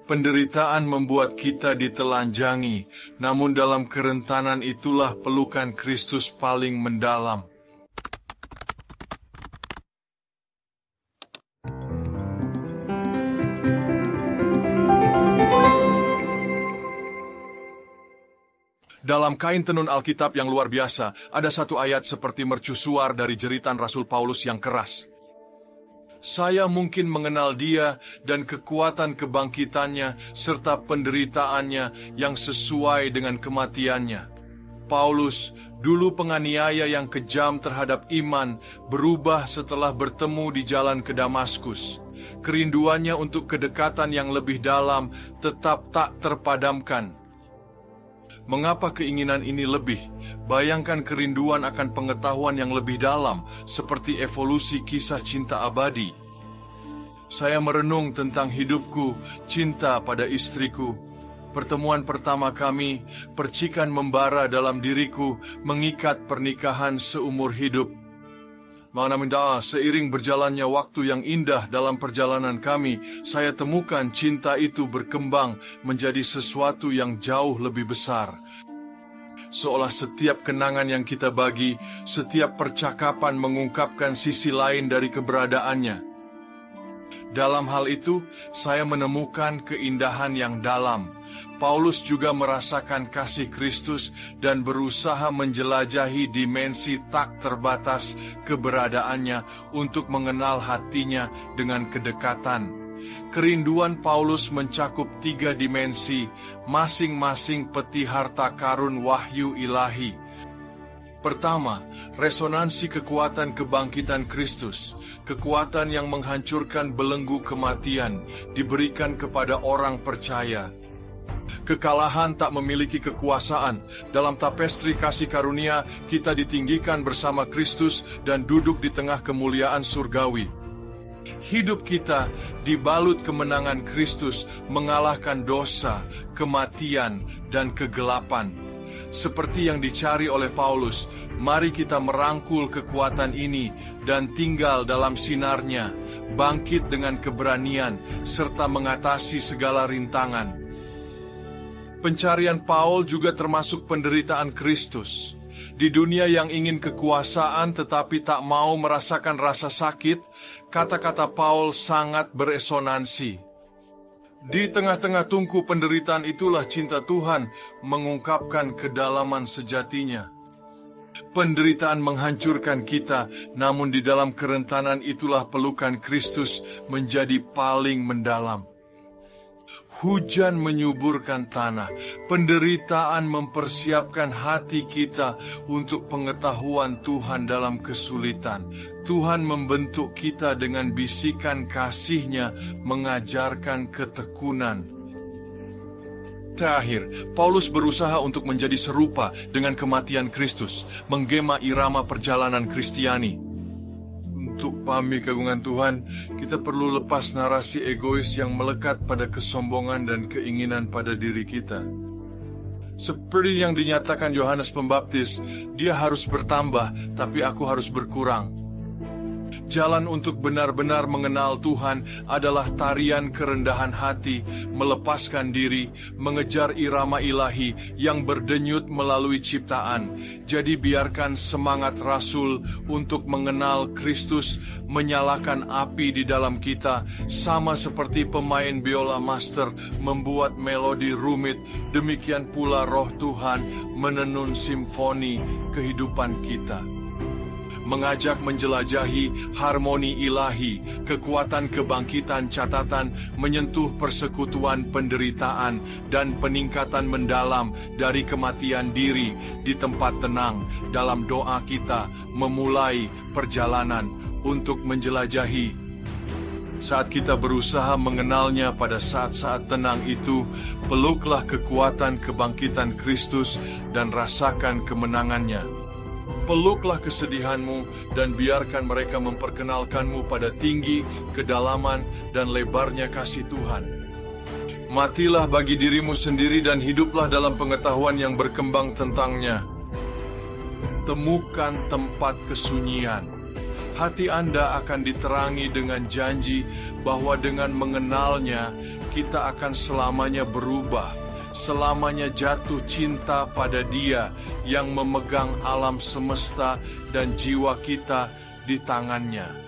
Penderitaan membuat kita ditelanjangi, namun dalam kerentanan itulah pelukan Kristus paling mendalam. Dalam kain tenun Alkitab yang luar biasa, ada satu ayat seperti mercusuar dari jeritan Rasul Paulus yang keras. Saya mungkin mengenal dia dan kekuatan kebangkitannya serta penderitaannya yang sesuai dengan kematiannya. Paulus, dulu penganiaya yang kejam terhadap iman, berubah setelah bertemu di jalan ke Damaskus. Kerinduannya untuk kedekatan yang lebih dalam tetap tak terpadamkan. Mengapa keinginan ini lebih? Bayangkan kerinduan akan pengetahuan yang lebih dalam, seperti evolusi kisah cinta abadi. Saya merenung tentang hidupku, cinta pada istriku. Pertemuan pertama kami, percikan membara dalam diriku, mengikat pernikahan seumur hidup. Seiring berjalannya waktu yang indah dalam perjalanan kami, saya temukan cinta itu berkembang menjadi sesuatu yang jauh lebih besar. Seolah setiap kenangan yang kita bagi, setiap percakapan mengungkapkan sisi lain dari keberadaannya. Dalam hal itu, saya menemukan keindahan yang dalam. Paulus juga merasakan kasih Kristus dan berusaha menjelajahi dimensi tak terbatas keberadaannya untuk mengenal hatinya dengan kedekatan. Kerinduan Paulus mencakup 3 dimensi, masing-masing peti harta karun wahyu ilahi. Pertama, resonansi kekuatan kebangkitan Kristus, kekuatan yang menghancurkan belenggu kematian, diberikan kepada orang percaya. Kekalahan tak memiliki kekuasaan. Dalam tapestri kasih karunia, kita ditinggikan bersama Kristus dan duduk di tengah kemuliaan surgawi. Hidup kita dibalut kemenangan Kristus mengalahkan dosa, kematian, dan kegelapan. Seperti yang dicari oleh Paulus, mari kita merangkul kekuatan ini dan tinggal dalam sinarnya, bangkit dengan keberanian, serta mengatasi segala rintangan. Pencarian Paul juga termasuk penderitaan Kristus. Di dunia yang ingin kekuasaan tetapi tak mau merasakan rasa sakit, kata-kata Paul sangat beresonansi. Di tengah-tengah tungku penderitaan itulah cinta Tuhan mengungkapkan kedalaman sejatinya. Penderitaan menghancurkan kita, namun di dalam kerentanan itulah pelukan Kristus menjadi paling mendalam. Hujan menyuburkan tanah, penderitaan mempersiapkan hati kita untuk pengetahuan Tuhan dalam kesulitan. Tuhan membentuk kita dengan bisikan kasih-Nya, mengajarkan ketekunan. Terakhir, Paulus berusaha untuk menjadi serupa dengan kematian Kristus, menggema irama perjalanan Kristiani. Untuk pahami keagungan Tuhan, kita perlu lepas narasi egois yang melekat pada kesombongan dan keinginan pada diri kita. Seperti yang dinyatakan Yohanes Pembaptis, dia harus bertambah, tapi aku harus berkurang. Jalan untuk benar-benar mengenal Tuhan adalah tarian kerendahan hati, melepaskan diri, mengejar irama ilahi yang berdenyut melalui ciptaan. Jadi biarkan semangat Rasul untuk mengenal Kristus menyalakan api di dalam kita, sama seperti pemain biola master membuat melodi rumit, demikian pula Roh Tuhan menenun simfoni kehidupan kita. Mengajak menjelajahi harmoni ilahi, kekuatan kebangkitan catatan, menyentuh persekutuan penderitaan, dan peningkatan mendalam dari kematian diri di tempat tenang. Dalam doa kita memulai perjalanan untuk menjelajahi. Saat kita berusaha mengenalnya pada saat-saat tenang itu, peluklah kekuatan kebangkitan Kristus dan rasakan kemenangannya. Peluklah kesedihanmu dan biarkan mereka memperkenalkanmu pada tinggi, kedalaman, dan lebarnya kasih Tuhan. Matilah bagi dirimu sendiri dan hiduplah dalam pengetahuan yang berkembang tentangnya. Temukan tempat kesunyian. Hati Anda akan diterangi dengan janji bahwa dengan mengenalnya, kita akan selamanya berubah, selamanya jatuh cinta pada Dia yang memegang alam semesta dan jiwa kita di tangannya.